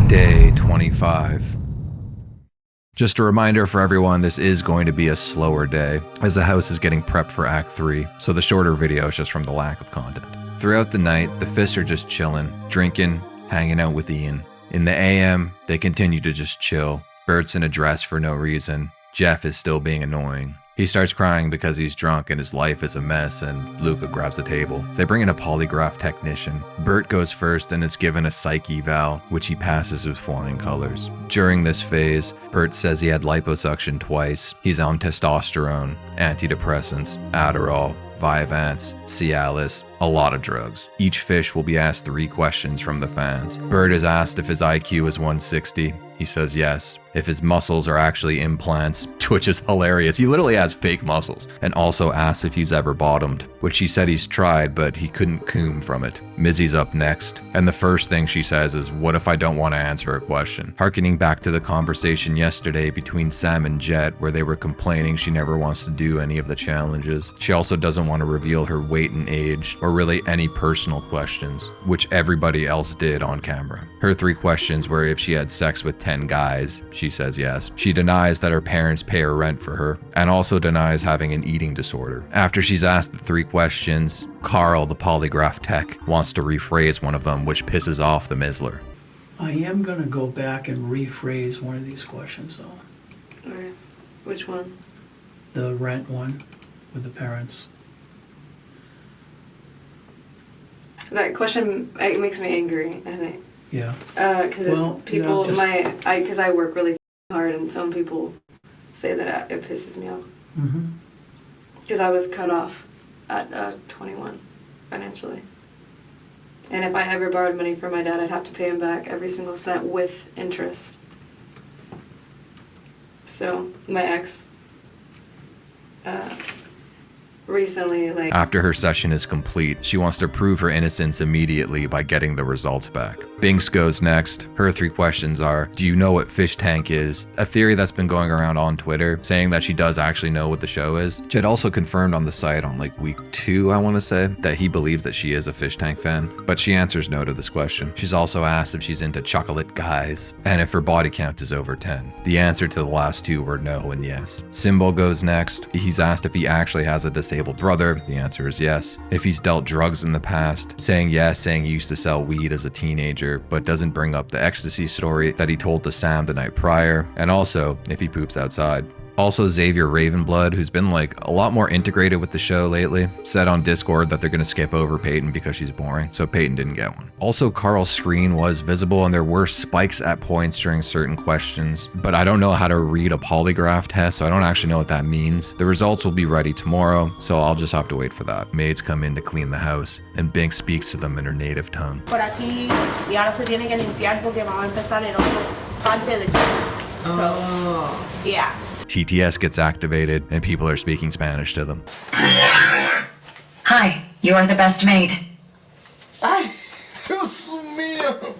Day 25. Just a reminder for everyone, this is going to be a slower day, as the house is getting prepped for Act 3, so the shorter video is just from the lack of content. Throughout the night, the Fists are just chilling, drinking, hanging out with Ian. In the AM, they continue to just chill. Bert's in a dress for no reason. Jeff is still being annoying. He starts crying because he's drunk and his life is a mess, and Luca grabs a table. They bring in a polygraph technician. Bert goes first and is given a psych eval, which he passes with flying colors. During this phase, Bert says he had liposuction twice. He's on testosterone, antidepressants, Adderall, Vyvanse, Cialis, a lot of drugs. Each fish will be asked 3 questions from the fans. Bert is asked if his IQ is 160. He says yes. If his muscles are actually implants, which is hilarious. He literally has fake muscles. And also asks if he's ever bottomed, which he said he's tried, but he couldn't coom from it. Missy's up next, and the first thing she says is, "What if I don't want to answer a question?" Harkening back to the conversation yesterday between Sam and Jet, where they were complaining she never wants to do any of the challenges. She also doesn't want to reveal her weight and age, or really any personal questions, which everybody else did on camera. Her 3 questions were if she had sex with 10 guys. She says yes. She denies that her parents pay her rent for her, and also denies having an eating disorder. After she's asked the 3 questions, Carl, the polygraph tech, wants to rephrase one of them, which pisses off the Mizzler. I am going to go back and rephrase one of these questions, though. Okay. Which one? The rent one with the parents. That question, it makes me angry, I think. Yeah. Because people, because I work really hard, and some people say that it pisses me off. Mm-hmm. Because I was cut off at 21 financially. And if I ever borrowed money from my dad, I'd have to pay him back every single cent with interest. So my ex recently, like... After her session is complete, she wants to prove her innocence immediately by getting the results back. Binks goes next. Her 3 questions are, do you know what fish tank is? A theory that's been going around on Twitter, saying that she does actually know what the show is. Jet also confirmed on the site on like week 2, I want to say, that he believes that she is a fish tank fan, but she answers no to this question. She's also asked if she's into chocolate guys, and if her body count is over 10. The answer to the last 2 were no and yes. Symbol goes next. He's asked if he actually has a disabled brother. The answer is yes. If he's dealt drugs in the past, saying yes, saying he used to sell weed as a teenager, but doesn't bring up the ecstasy story that he told to Sam the night prior, and also if he poops outside. Also, Xavier Ravenblood, who's been like a lot more integrated with the show lately, said on Discord that they're going to skip over Peyton because she's boring, so Peyton didn't get one. Also, Carl's screen was visible and there were spikes at points during certain questions, but I don't know how to read a polygraph test, so I don't actually know what that means. The results will be ready tomorrow, so I'll just have to wait for that. Maids come in to clean the house, and Bink speaks to them in her native tongue. Por aquí, y ahora se tiene que limpiar porque vamos a empezar en otra parte del... So, yeah. TTS gets activated, and people are speaking Spanish to them. Hi, you are the best maid. Ay, Dios mío.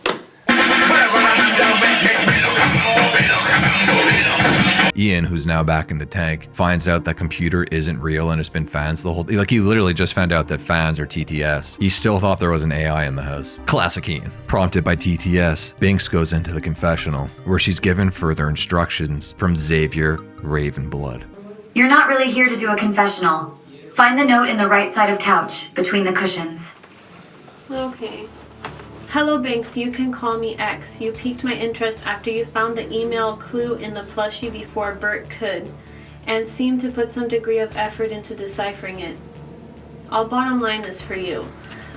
Ian, who's now back in the tank, finds out that computer isn't real and it's been fans the whole... Like, he literally just found out that fans are TTS. He still thought there was an AI in the house. Classic Ian. Prompted by TTS, Binks goes into the confessional, where she's given further instructions from Xavier Ravenblood. You're not really here to do a confessional. Find the note in the right side of couch, between the cushions. Okay. Hello, Binks. You can call me X. You piqued my interest after you found the email clue in the plushie before Bert could, and seemed to put some degree of effort into deciphering it. I'll bottom line this for you.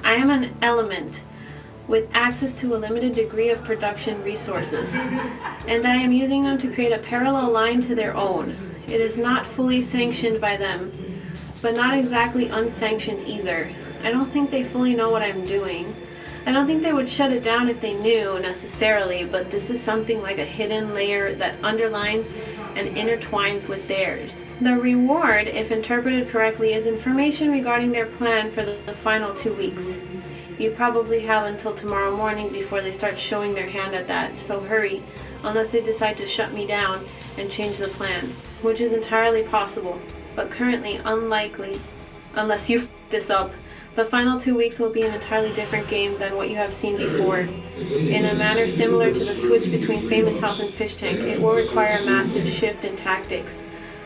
I am an element with access to a limited degree of production resources, and I am using them to create a parallel line to their own. It is not fully sanctioned by them, but not exactly unsanctioned either. I don't think they fully know what I'm doing. I don't think they would shut it down if they knew necessarily, but this is something like a hidden layer that underlines and intertwines with theirs. The reward, if interpreted correctly, is information regarding their plan for the final 2 weeks. You probably have until tomorrow morning before they start showing their hand at that, so hurry, unless they decide to shut me down and change the plan, which is entirely possible, but currently unlikely, unless you f this up The final 2 weeks will be an entirely different game than what you have seen before. In a manner similar to the switch between Famous House and Fishtank, it will require a massive shift in tactics.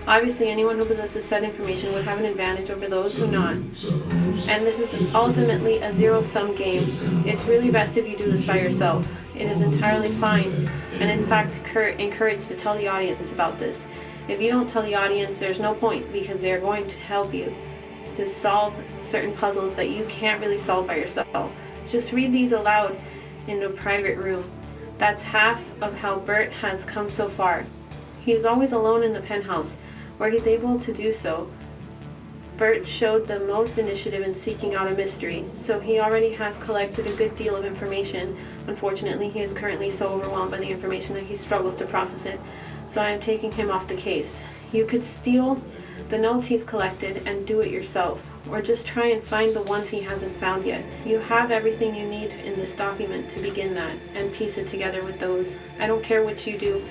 Obviously, anyone who possesses said information would have an advantage over those who not. And this is ultimately a zero-sum game. It's really best if you do this by yourself. It is entirely fine, and in fact encouraged to tell the audience about this. If you don't tell the audience, there's no point, because they are going to help you to solve certain puzzles that you can't really solve by yourself. Just read these aloud in a private room. That's half of how Bert has come so far. He is always alone in the penthouse, where he's able to do so. Bert showed the most initiative in seeking out a mystery, so he already has collected a good deal of information. Unfortunately, he is currently so overwhelmed by the information that he struggles to process it, so I am taking him off the case. You could steal the notes he's collected and do it yourself, or just try and find the ones he hasn't found yet. You have everything you need in this document to begin that, and piece it together with those. I don't care what you do,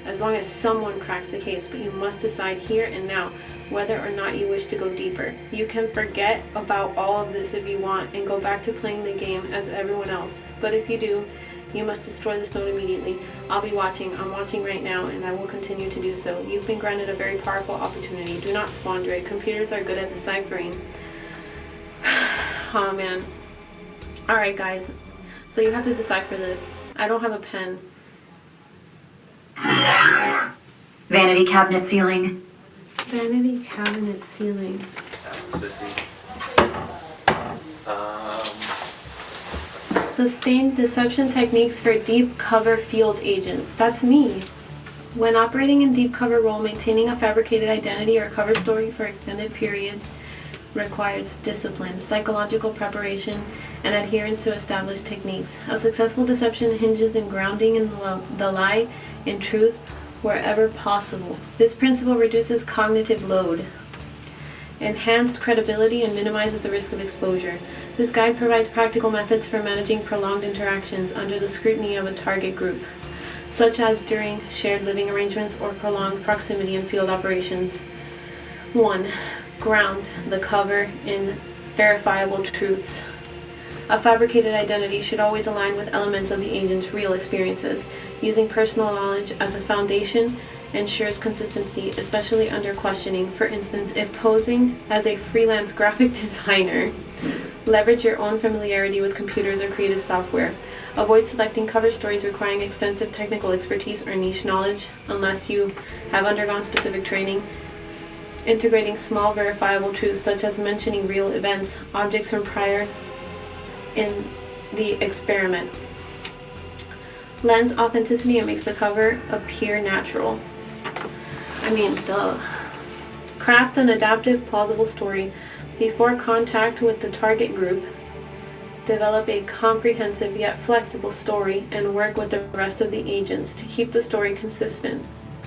as long as someone cracks the case, but you must decide here and now whether or not you wish to go deeper. You can forget about all of this if you want and go back to playing the game as everyone else, but if you do, you must destroy this note immediately. I'll be watching. I'm watching right now, and I will continue to do so. You've been granted a very powerful opportunity. Do not squander it. Computers are good at deciphering. Oh man. Alright guys, so you have to decipher this. I don't have a pen. Vanity cabinet ceiling. Vanity cabinet ceiling. Sustained deception techniques for deep cover field agents. That's me. When operating in deep cover role, maintaining a fabricated identity or cover story for extended periods requires discipline, psychological preparation, and adherence to established techniques. A successful deception hinges in grounding in the lie in truth wherever possible. This principle reduces cognitive load, enhanced credibility, and minimizes the risk of exposure. This guide provides practical methods for managing prolonged interactions under the scrutiny of a target group, such as during shared living arrangements or prolonged proximity in field operations. 1. Ground the cover in verifiable truths. A fabricated identity should always align with elements of the agent's real experiences. Using personal knowledge as a foundation ensures consistency, especially under questioning. For instance, if posing as a freelance graphic designer, leverage your own familiarity with computers or creative software. Avoid selecting cover stories requiring extensive technical expertise or niche knowledge unless you have undergone specific training. Integrating small verifiable truths, such as mentioning real events, objects from prior in the experiment, lends authenticity and makes the cover appear natural. I mean, duh. Craft an adaptive, plausible story before contact with the target group. Develop a comprehensive yet flexible story and work with the rest of the agents to keep the story consistent.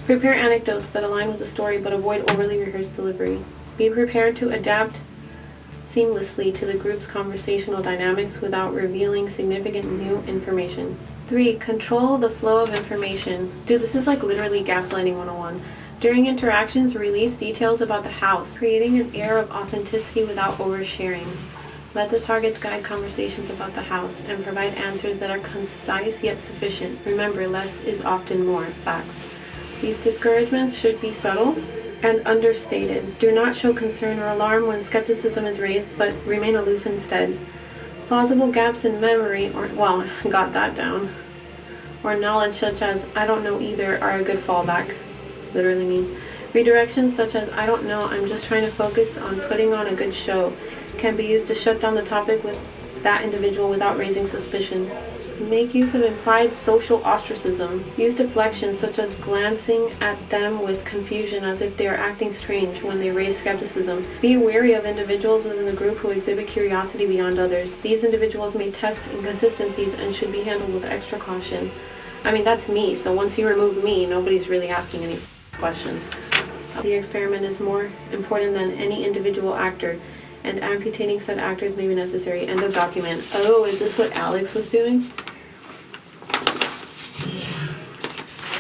Prepare anecdotes that align with the story but avoid overly rehearsed delivery. Be prepared to adapt seamlessly to the group's conversational dynamics without revealing significant new information. 3. Control the flow of information. Dude, this is like literally gaslighting 101. During interactions, release details about the house, creating an air of authenticity without oversharing. Let the targets guide conversations about the house and provide answers that are concise yet sufficient. Remember, less is often more. Facts. These discouragements should be subtle and understated. Do not show concern or alarm when skepticism is raised, but remain aloof instead. Plausible gaps in memory, got that down, or knowledge such as "I don't know either" are a good fallback. Literally me. Redirections such as "I don't know, I'm just trying to focus on putting on a good show" can be used to shut down the topic with that individual without raising suspicion. Make use of implied social ostracism. Use deflections such as glancing at them with confusion as if they are acting strange when they raise skepticism. Be wary of individuals within the group who exhibit curiosity beyond others. These individuals may test inconsistencies and should be handled with extra caution. I mean, that's me, so once you remove me, nobody's really asking any questions. The experiment is more important than any individual actor, and amputating said actors may be necessary. End of document. Oh, is this what Alex was doing?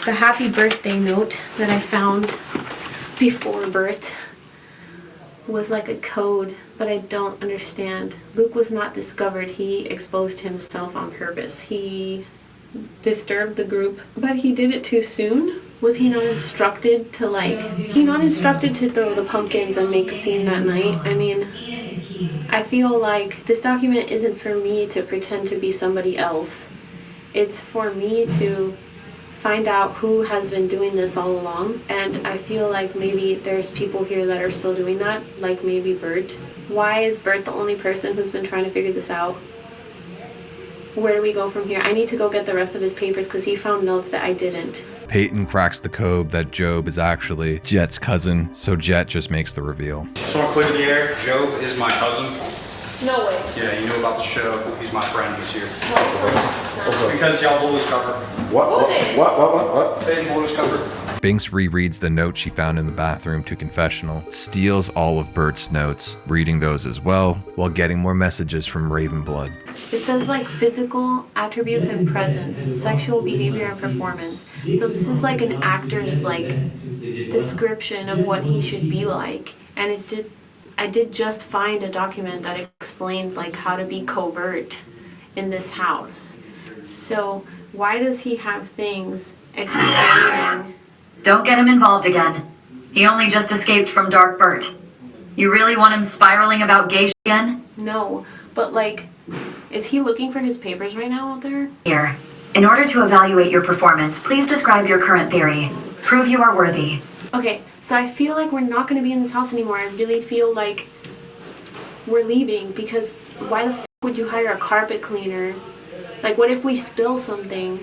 The happy birthday note that I found before Bert was like a code But I don't understand. Luke was not discovered. He exposed himself on purpose. He disturbed the group, but he did it too soon. Was he not instructed to throw the pumpkins and make a scene that night? I mean, I feel like this document isn't for me to pretend to be somebody else. It's for me to find out who has been doing this all along, and I feel like maybe there's people here that are still doing that, like maybe Bert. Why is Bert the only person who's been trying to figure this out? Where do we go from here? I need to go get the rest of his papers because he found notes that I didn't. Peyton cracks the code that Job is actually Jet's cousin, so Jet just makes the reveal. Just want to clear the air. Job is my cousin. No way. Yeah, you knew about the show. He's my friend this year. Because y'all blew his cover. What? They didn't blow his cover. Binks rereads the note she found in the bathroom to confessional, steals all of Bert's notes, reading those as well, while getting more messages from Ravenblood. It says like physical attributes and presence, sexual behavior and performance. So this is like an actor's like description of what he should be like. And I did just find a document that explained like how to be covert in this house. So why does he have things explaining? Don't get him involved again. He only just escaped from Dark Bert. You really want him spiraling about gay shit again? No, but like, is he looking for his papers right now out there? Here. In order to evaluate your performance, please describe your current theory. Prove you are worthy. Okay, so I feel like we're not going to be in this house anymore. I really feel like we're leaving because why the f would you hire a carpet cleaner? Like, what if we spill something?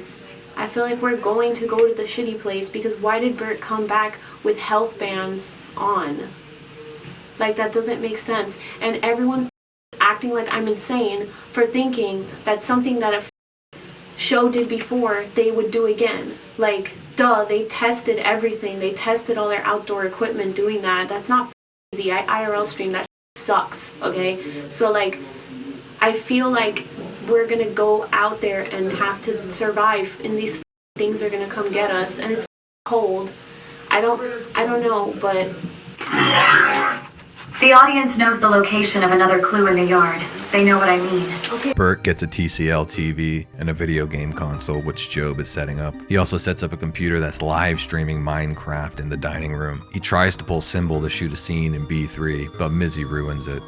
I feel like we're going to go to the shitty place because why did Bert come back with health bands on? Like, that doesn't make sense. And everyone acting like I'm insane for thinking that something that a show did before, they would do again. Like, duh, they tested everything. They tested all their outdoor equipment doing that. That's not easy. I IRL stream. That sucks, okay? So, like, I feel like we're gonna go out there and have to survive, and these things are gonna come get us, and it's cold. I don't know, but The audience knows the location of another clue in the yard. They know what I mean. okay. Bert gets a TCL TV and a video game console, which Job is setting up. He also sets up a computer that's live streaming Minecraft in the dining room. He tries to pull Symbol to shoot a scene in B3, but Mizzy ruins it.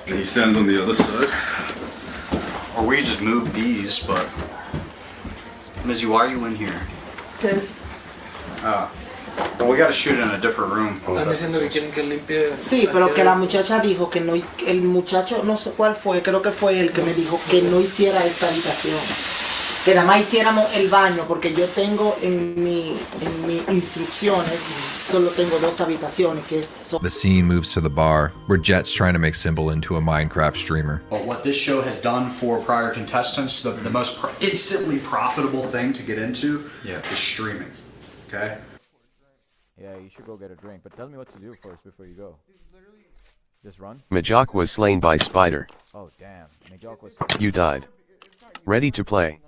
He stands on the other side. Or we just move these, but... Mizzy, why are you in here? Well, we gotta shoot in a different room. Están diciendo que quieren que limpie. Sí, pero que la muchacha dijo que no, el muchacho, no sé cuál fue, creo que fue él que me dijo que no hiciera esta habitación. Que nada más hiciéramos el baño, porque yo tengo en mi instrucciones, solo tengo 2 habitaciones, que es... The scene moves to the bar, where Jet's trying to make Symbol into a Minecraft streamer. But what this show has done for prior contestants, the most instantly profitable thing to get into is streaming. Okay? Yeah, you should go get a drink, but tell me what to do first before you go. Just run? Majok was slain by Spider. Oh damn, Majok was... You died. Ready to play.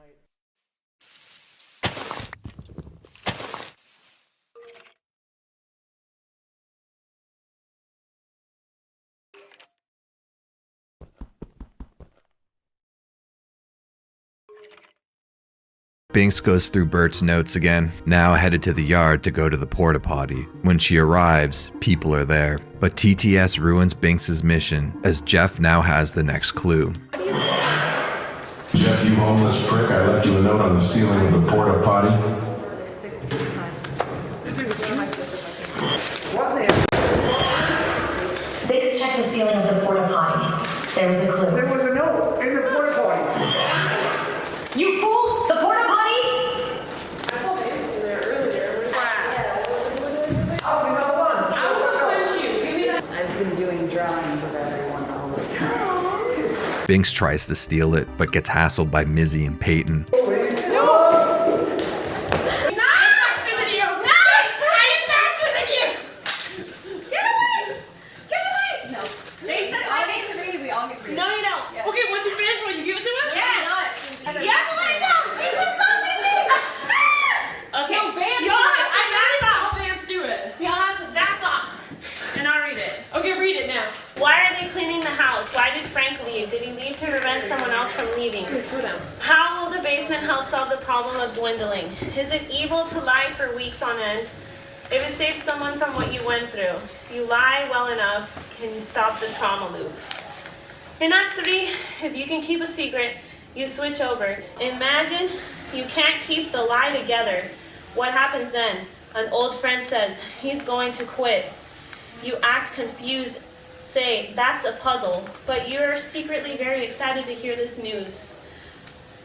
Binks goes through Bert's notes again, now headed to the yard to go to the porta potty. When she arrives, people are there, but TTS ruins Binks' mission, as Jeff now has the next clue. Jeff, you homeless prick, I left you a note on the ceiling of the porta potty. 16 times. Biggs checked the ceiling of the porta potty. There was a clue. There was a note in the porta potty. You fool! The porta potty? I saw the answer there earlier. Class. Oh, we have lunch. I want to punch you. Give me that. I've been doing drawings of everyone all this time. Binks tries to steal it, but gets hassled by Mizzy and Peyton. Why are they cleaning leaving. How will the basement help solve the problem of dwindling? Is it evil to lie for weeks on end? If it saves someone from what you went through, if you lie well enough, can you stop the trauma loop? In Act 3, if you can keep a secret, you switch over. Imagine you can't keep the lie together. What happens then? An old friend says, he's going to quit. You act confused, say, that's a puzzle, but you're secretly very excited to hear this news.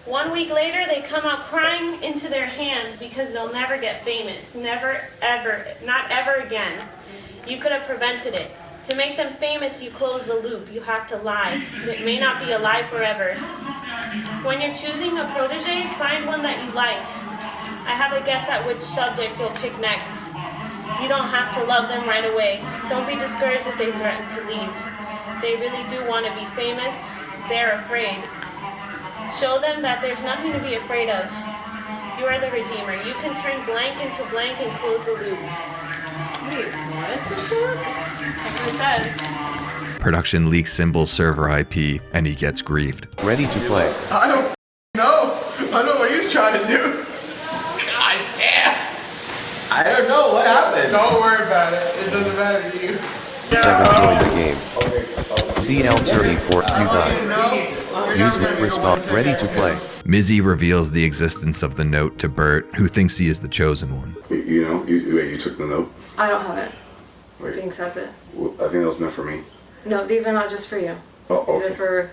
1 week later, they come out crying into their hands because they'll never get famous. Never, ever, not ever again. You could have prevented it. To make them famous, you close the loop. You have to lie. It may not be a lie forever. When you're choosing a protege, find one that you like. I have a guess at which subject you'll pick next. You don't have to love them right away. Don't be discouraged if they threaten to leave. They really do want to be famous. They're afraid. Show them that there's nothing to be afraid of. You are the Redeemer. You can turn blank into blank and close the loop. Wait, what the fuck? That's what it says. Production leaks Symbol's server IP, and he gets grieved. Ready to play. I don't know. I know what he's trying to do. God damn. I don't know what happened. Don't worry about it. It doesn't matter to you. 7 join the game. CL34 you died. Use with response. Ready to play. Mizzy reveals the existence of the note to Bert, who thinks he is the chosen one. You know, you took the note? I don't have it. Wait. Binks has it. Well, I think that was meant for me. No, these are not just for you. Oh, okay. These are for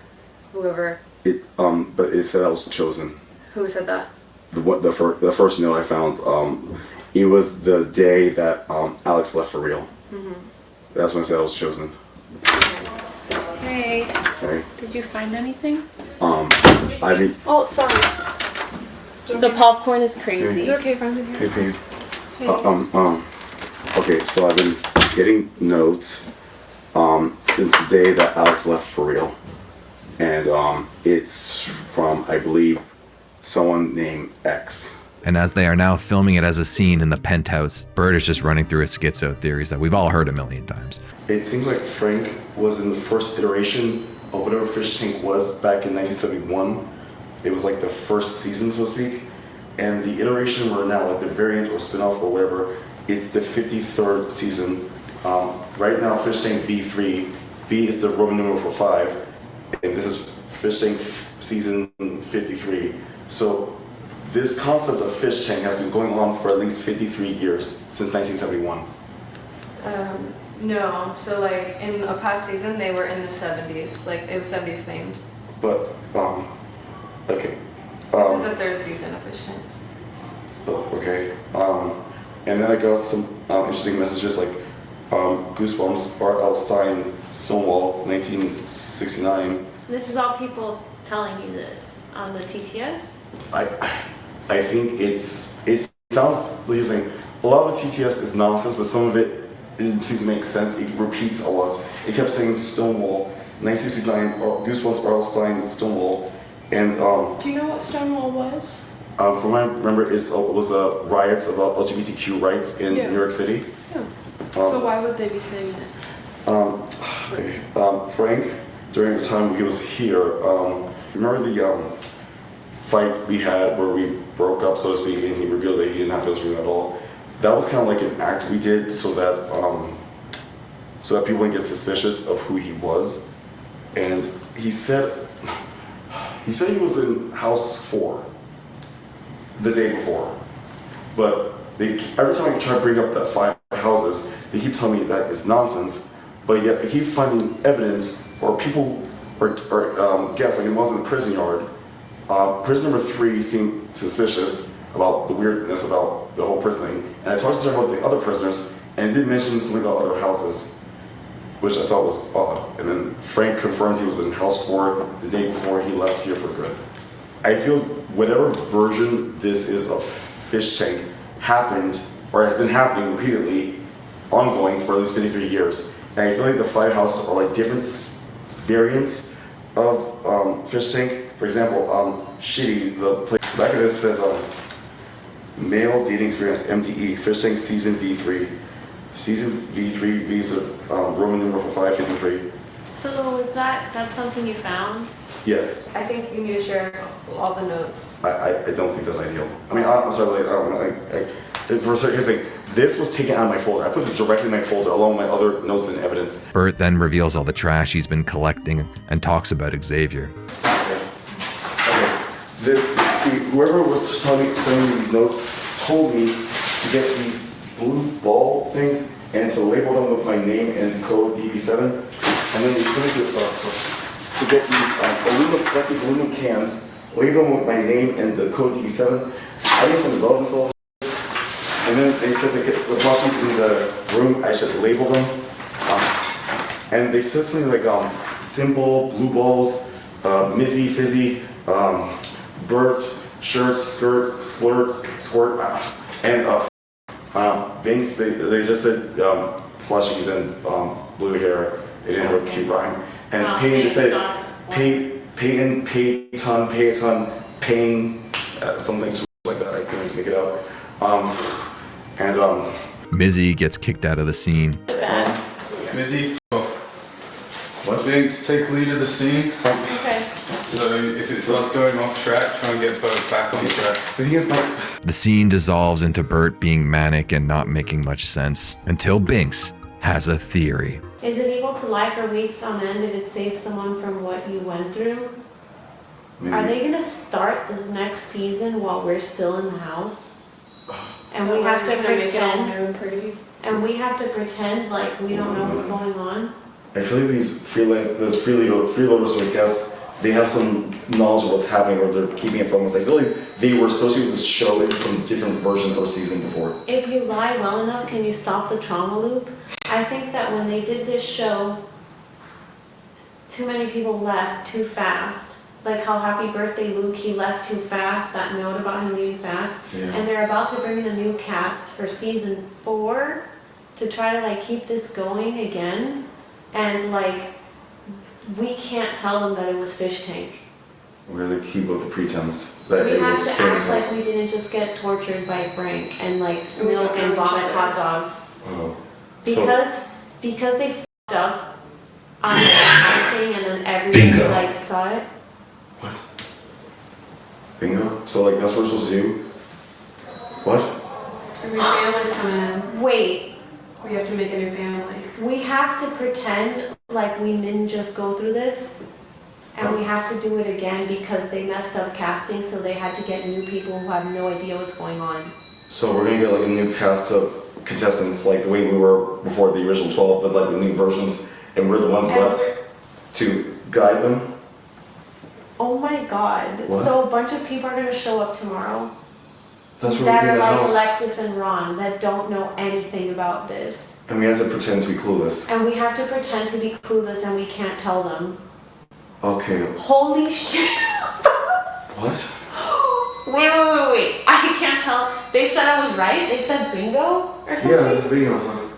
whoever. But it said I was chosen. Who said that? The first note I found, it was the day that Alex left for real. Mm-hmm. That's when it said I was chosen. Hey, Okay. did you find anything? I mean, Oh, sorry. The popcorn is crazy. Is it okay if I'm in here? hey, okay, so I've been getting notes since the day that Alex left for real, and it's from, I believe, someone named X. And as they are now filming it as a scene in the penthouse, Bert is just running through his schizo theories that we've all heard a million times. It seems like Frank was in the first iteration of whatever Fishtank was back in 1971. It was like the first season, so to speak. And the iteration we're now, like the variant or spin-off or whatever, it's the 53rd season. Right now, Fishtank V3, V is the Roman numeral for 5, and this is Fishtank season 53. So this concept of Fishtank has been going on for at least 53 years, since 1971. No. So like in a past season, they were in the 70s. Like it was 70s themed. But, okay. This is the 3rd season of Fishtank. Oh, okay. And then I got some interesting messages like Goosebumps, Art Alstein, Stonewall, 1969. This is all people telling you this on the TTS? I think it sounds like you're saying a lot of the TTS is nonsense, but some of it seems to make sense. It repeats a lot. It kept saying Stonewall, 1969, Goosebumps, Art Alstein, Stonewall, and Do you know what Stonewall was? from what I remember, it was riots about LGBTQ rights in New York City. Yeah. So why would they be saying it? Frank, during the time he was here, remember the fight we had where we broke up, so to speak, and he revealed that he didn't have feelings for me at all? That was kind of like an act we did so that people wouldn't get suspicious of who he was. And he said he was in house 4 the day before, but every time I try to bring up that 5 houses, they keep telling me that it's nonsense, but yet I keep finding evidence or people or guests, like it was in the prison yard. Prison number 3 seemed suspicious about the weirdness about the whole prison thing, and I talked to her about the other prisoners, and did mention something about other houses, which I thought was odd. And then Frank confirmed he was in house 4 the day before he left here for good. I feel whatever version this is of Fishtank happened, or has been happening repeatedly, ongoing for at least 53 years. And I feel like the 5 houses are like different variants of Fishtank. For example, Shitty, the place back of this says male dating experience MDE, Fishtank season V3. Season V3, V is the Roman numeral for 553. So was that's something you found? Yes. I think you need to share us all the notes. I don't think that's ideal. I mean, I'm sorry, like, I don't know, for a certain, here's the thing. This was taken out of my folder. I put this directly in my folder along with my other notes and evidence. Bert then reveals all the trash he's been collecting and talks about Xavier. Okay. See, whoever was sending me these notes told me to get these blue ball things and to label them with my name and code DB7. And then they told me to get these aluminum cans, label them with my name and the code DB7. I did some developments all. And then they said that the plushies in the room, I should label them. And they said something like simple, blue balls, Mizzy, Fizzy, Bert, shirt, skirt, squirt, and Binks. They just said plushies and blue hair. They didn't have a cute rhyme. And Payne just said Payton, pay a ton, Payne, something like that. I couldn't make it up. Mizzy gets kicked out of the scene. Mizzy, what? Binks, take lead of the scene. Okay. So if it starts going off track, try and get Bert back on track. The scene dissolves into Bert being manic and not making much sense until Binks has a theory. Is it able to lie for weeks on end if it saves someone from what you went through? Are they gonna start the next season while we're still in the house? And we have to pretend. And we have to pretend like we don't know what's going on. I feel like these freeloaders or guests, they have some knowledge of what's happening or they're keeping it from us. I feel like they were associated with this show in some different version or season before. If you lie well enough, can you stop the trauma loop? I think that when they did this show, too many people left too fast. Like how Happy Birthday Luke, he left too fast, that note about him leaving fast. Yeah. And they're about to bring in a new cast for season 4 to try to like keep this going again. And like, we can't tell them that it was Fishtank. We're gonna keep up the pretense that We it have was to famous act house. like we didn't just get tortured by Frank and like milk and vomit hot dogs. Oh. Because they f***ed up on the casting and then everybody like saw it. What? Bingo? So like that's what we're supposed to do? What? Every family's coming in. Wait. We have to make a new family. We have to pretend like we didn't just go through this, and we have to do it again because they messed up casting, so they had to get new people who have no idea what's going on. So we're gonna get like a new cast of contestants like the way we were before the original 12, but like with new versions, and we're the ones left to guide them? Oh my god. What? So a bunch of people are gonna show up tomorrow. That's where that we are clean the like house. Alexis and Ron that don't know anything about this. And we have to pretend to be clueless. And we have to pretend to be clueless and we can't tell them. Okay. Holy shit. What? Wait. I can't tell. They said I was right? They said bingo or something? Yeah, bingo.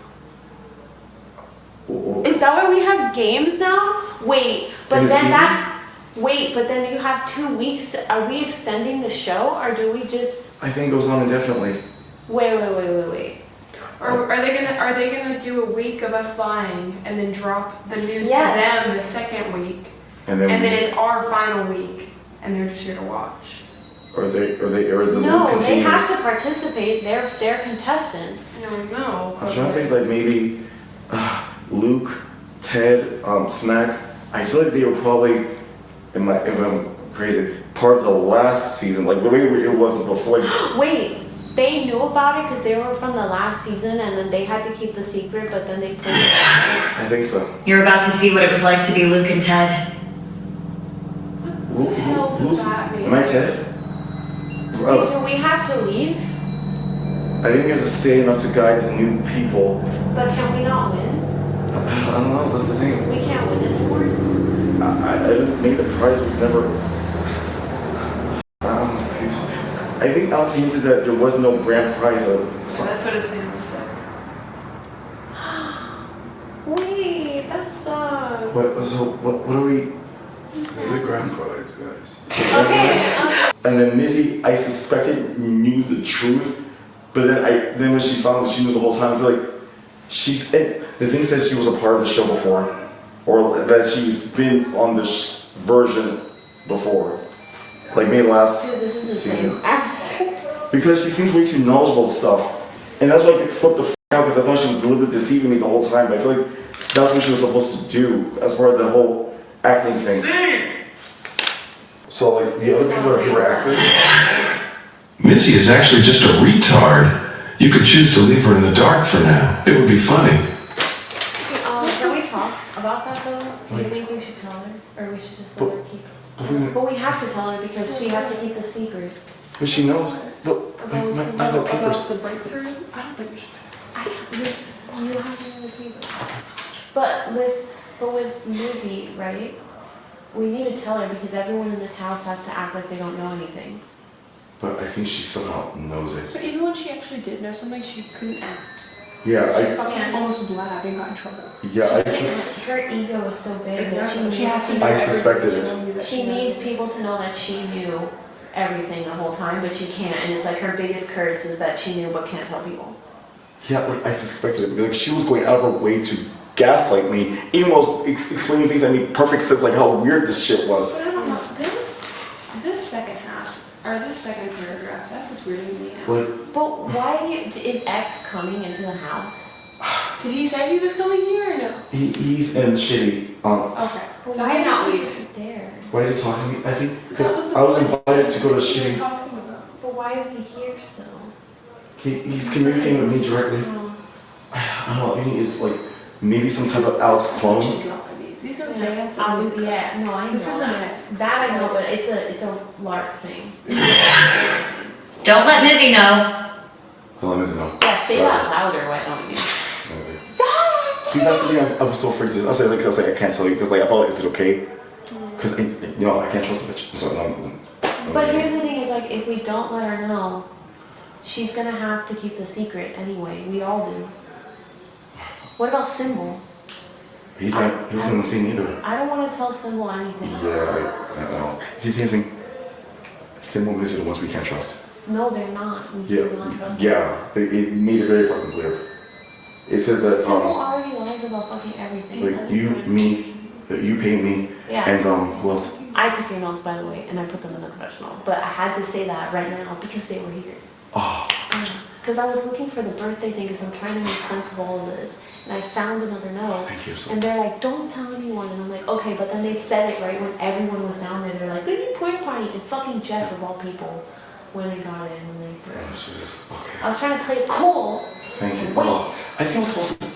Is that why we have games now? Wait, but And it's then easy? Wait, but then you have 2 weeks. Are we extending the show or do we just... I think it goes on indefinitely. Wait. Or are they gonna do a week of us lying and then drop the news Yes. to them the second week? And then it's our final week and they're just here to watch. or the loop No, continues. they have to participate. They're contestants. No. I'm trying to think like maybe Luke, Ted, Smack. I feel like they were probably, if I'm crazy, part of the last season, like the way it wasn't before. Like, Wait, they knew about it because they were from the last season and then they had to keep the secret, but then they put it out. I think so. You're about to see what it was like to be Luke and Ted. What the hell does that mean? Am I Ted? Wait, do we have to leave? I think we have to stay enough to guide the new people. But can we not win? I don't know, that's the thing. We can't win anymore? Maybe the prize was never. I'm confused. I think Alex hinted that there was no grand prize. That's what his family said. Wait, that sucks. What are we? There's a grand prize, guys. Okay. And then Mizzy, I suspected knew the truth, but then when she found out she knew the whole time, I feel like the thing says she was a part of the show before, or that she's been on this version before. Like maybe last Dude, this is the season. same. Because she seems way too knowledgeable and stuff. And that's why I flipped the f out because I thought she was deliberately deceiving me the whole time. But I feel like that's what she was supposed to do as part of the whole acting thing. So like the other people that are here were actors. Missy is actually just a retard. You could choose to leave her in the dark for now. It would be funny. Can we talk about that though? Do you think we should tell her? Or we should just let her keep it? But we have to tell her because she has to keep the secret. But she knows. But my other papers. The breakthrough? I don't think we should tell You have to the papers. But with Lizzie, right? We need to tell her because everyone in this house has to act like they don't know anything. But I think she somehow knows it. But even when she actually did know something, she couldn't act. Yeah, She fucking almost blabbed and got in trouble. Yeah, her ego is so big Exactly. that She has to I suspected it. She needs people to know that she knew everything the whole time, but she can't. And it's like her biggest curse is that she knew but can't tell people. Yeah, like I suspected it. Like she was going out of her way to gaslight me, even while explaining things that made perfect sense, like how weird this shit was. But I don't know. This second half, or this second paragraph, that's what's weirding me out. Like, but why is X coming into the house? Did he say he was coming here or no? He's in shitty. Okay. But So why he's not is he leaving. just there? Why is he talking to me? I think because I was invited to go to shitty. But why is he here still? He's communicating with me directly. I don't know. I think it's like maybe some type of Alex clone. These are Vance and Luca. Yeah, no, I know This isn't that. it. That I know, but it's a LARP thing. Don't let Mizzy know. Don't let me know. Yeah, say that louder, why don't you? See, that's the thing I was so afraid to. I was like, I can't tell you because like I thought, is it okay? Because you know I can't trust the bitch. So, But here's the thing: is like if we don't let her know, she's gonna have to keep the secret anyway. We all do. What about Symbol? He wasn't in the scene either. I don't want to tell Symbol anything. Yeah, I don't know. If you think Symbol Missy are the ones we can't trust. No, they're not. We Yeah, cannot trust them. yeah. It made it very fucking clear. It said that Symbol already lies about fucking everything. like you pay me, Yeah. and who else? I took your notes, by the way, and I put them in the professional. But I had to say that right now because they were here. Oh. Because I was looking for the birthday thing because I'm trying to make sense of all of this. And I found another note. Thank you so and they're like, don't tell anyone. And I'm like, okay, but then they said it right when everyone was down there. They're like, we need a porta potty. And fucking Jeff, of all people, went and got it. And I'm like, bro. Okay. I was trying to play it cool. Thank you. Wait. Oh, I think I was supposed to.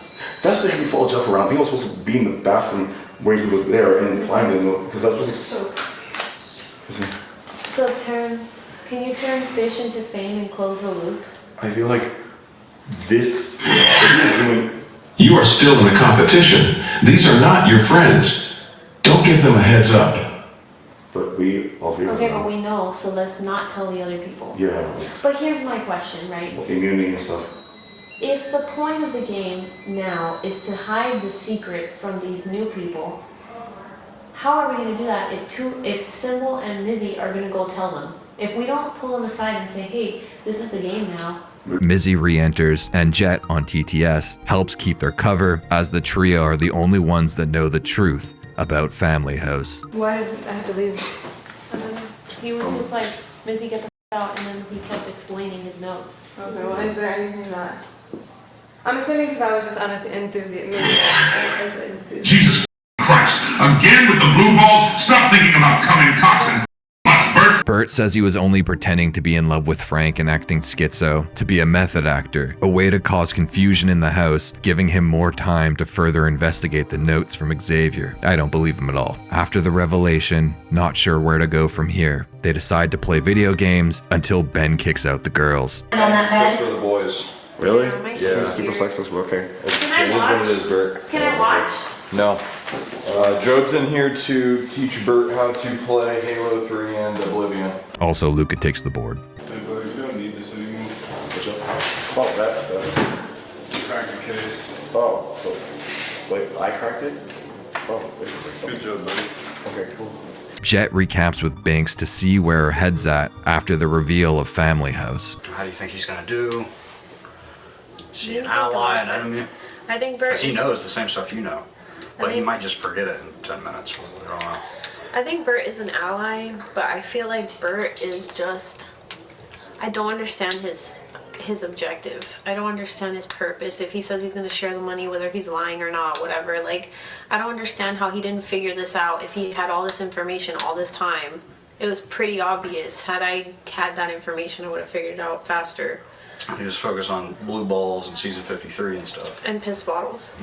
That's why we followed Jeff around. I think I was supposed to be in the bathroom where he was there and find him because that was so. So can you turn fish into fame and close the loop? I feel like this. What we were doing. You are still in a competition. These are not your friends. Don't give them a heads up. But we all three of us Okay, know. but we know, so let's not tell the other people. Yeah. But here's my question, right? Immunity and stuff. If the point of the game now is to hide the secret from these new people, how are we going to do that if Symbol and Mizzy are going to go tell them? If we don't pull them aside and say, hey, this is the game now. Mizzy re-enters, and Jet on TTS helps keep their cover, as the trio are the only ones that know the truth about Family House. Why did I have to leave? He was just like, Mizzy, get the out, and then he kept explaining his notes. Okay, well, is there anything that... I'm assuming because I was just unenthusiastic. Jesus Christ! Again with the blue balls? Stop thinking about coming cocks and butts, Bert! Bert says he was only pretending to be in love with Frank and acting schizo, to be a method actor, a way to cause confusion in the house, giving him more time to further investigate the notes from Xavier. I don't believe him at all. After the revelation, not sure where to go from here, they decide to play video games until Ben kicks out the girls. On that That's bed. for the boys. Really? Yeah. Seems super sexist, but okay. Can I It is what watch? it is, Bert. Can I watch? No. Job's in here to teach Bert how to play Halo 3 and Oblivion. Also, Luca takes the board. Hey, buddy, you don't need this anymore. Oh, that. Crack the case. Oh, so wait, I cracked it. Oh, interesting. Good job, buddy. Okay, cool. Jet recaps with Binks to see where her head's at after the reveal of Family House. How do you think he's gonna do? Is he an ally, an enemy? I think Bert Because he is- knows the same stuff you know. But he think- might just forget it in 10 minutes. I don't know. I think Bert is an ally, but I feel like Bert is just... I don't understand his objective. I don't understand his purpose. If he says he's going to share the money, whether he's lying or not, whatever. Like, I don't understand how he didn't figure this out. If he had all this information all this time, it was pretty obvious. Had I had that information, I would have figured it out faster. He was focused on blue balls and season 53 and stuff. And piss bottles.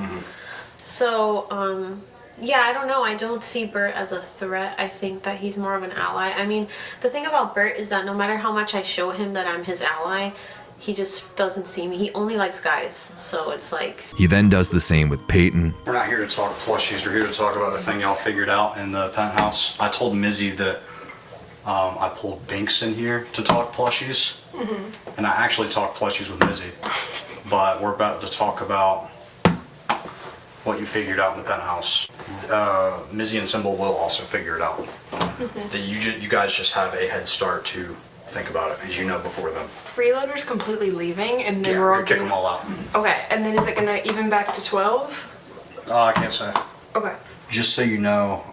So, yeah, I don't know. I don't see Bert as a threat. I think that he's more of an ally. I mean, the thing about Bert is that no matter how much I show him that I'm his ally, he just doesn't see me. He only likes guys. So it's like... He then does the same with Peyton. We're not here to talk plushies. We're here to talk about the thing y'all figured out in the penthouse. I told Mizzy that I pulled Binks in here to talk plushies. And I actually talked plushies with Mizzy. But we're about to talk about what you figured out in the penthouse. Mizzy and Symbol will also figure it out. That you guys just have a head start to think about it, as you know before them. Freeloader's completely leaving, and then We're gonna kick them all out. Okay, and then is it gonna even back to 12? I can't say. Okay. Just so you know,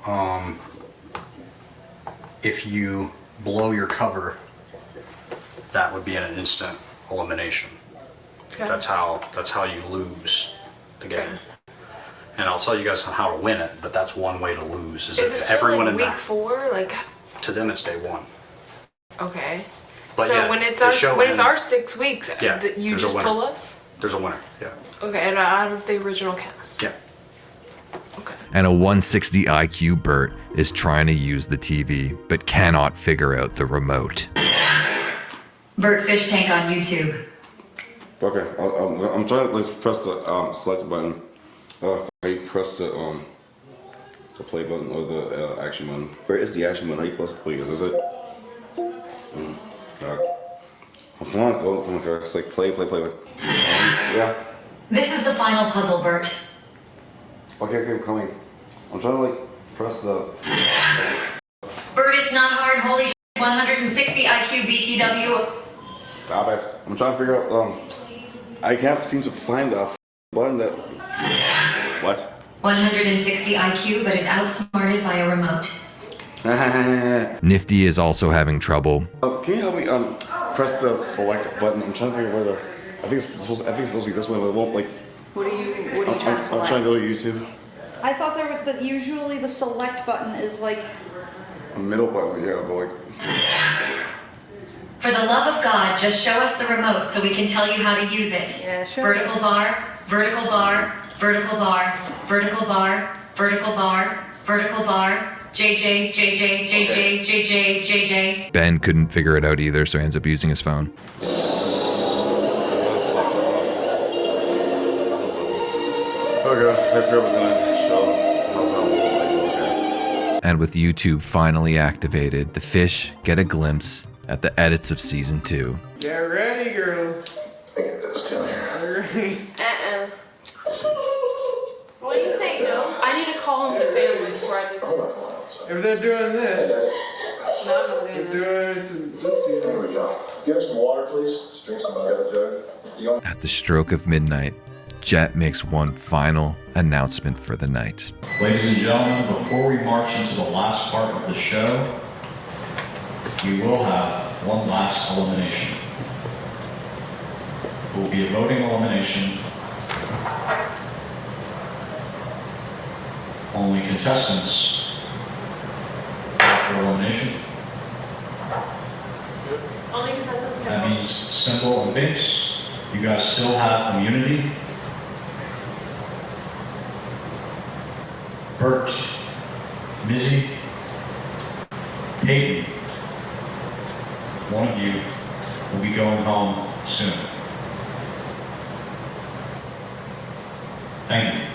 if you blow your cover, that would be an instant elimination. Okay. That's how you lose the game. And I'll tell you guys how to win it, but that's one way to lose. Is Is if it still everyone like in week that, 4? Like, to them it's day 1. okay. But so yeah, when it's the show our ends- 6 weeks, Yeah, you there's a just winner. pull us? There's a winner, yeah. Okay, and out of the original cast. Yeah. And a 160 IQ Bert is trying to use the TV, but cannot figure out the remote. Bert Fishtank on YouTube. Okay, I'm trying to press the select button. How you press the play button or the action button? Where is the action button? How you press the play? Is it? Come on, girl. It's like play. Yeah. This is the final puzzle, Bert. Okay, I'm coming. I'm trying to like press the. Bert, it's not hard. Holy shit. 160 IQ BTW. Stop it. I'm trying to figure out. I can't seem to find the button that. What? 160 IQ, but is outsmarted by a remote. Nifty is also having trouble. Can you help me press the select button? I'm trying to figure out where the. I think it's supposed to be this way, but it won't like. What are you trying to select? I'm trying to go to YouTube. I thought there was usually the select button is like A middle button, yeah, but like. For the love of God, just show us the remote so we can tell you how to use it. Yeah, sure. Vertical bar, vertical bar, vertical bar, vertical bar, vertical bar, vertical bar, JJ, JJ, JJ, JJ, JJ. Ben couldn't figure it out either, so he ends up using his phone. Okay, I figured it was gonna show. How's that look like? Okay. And with YouTube finally activated, the fish get a glimpse at the edits of season 2. Get ready, girl. Get ready. What do you say, Joe? I need to call him to family before I do this. If they're doing this, No, I'm not doing they're this. doing it this season. There we go. Get some water, please. Just drink some out of the jug. At the stroke of midnight, Jet makes one final announcement for the night. Ladies and gentlemen, before we march into the last part of the show, we will have one last elimination. It will be a voting elimination. Only contestants after elimination. Only contestants can That means Symbol and Binks, you guys still have immunity. Bert, Mizzy, Peyton, one of you will be going home soon. Thank you.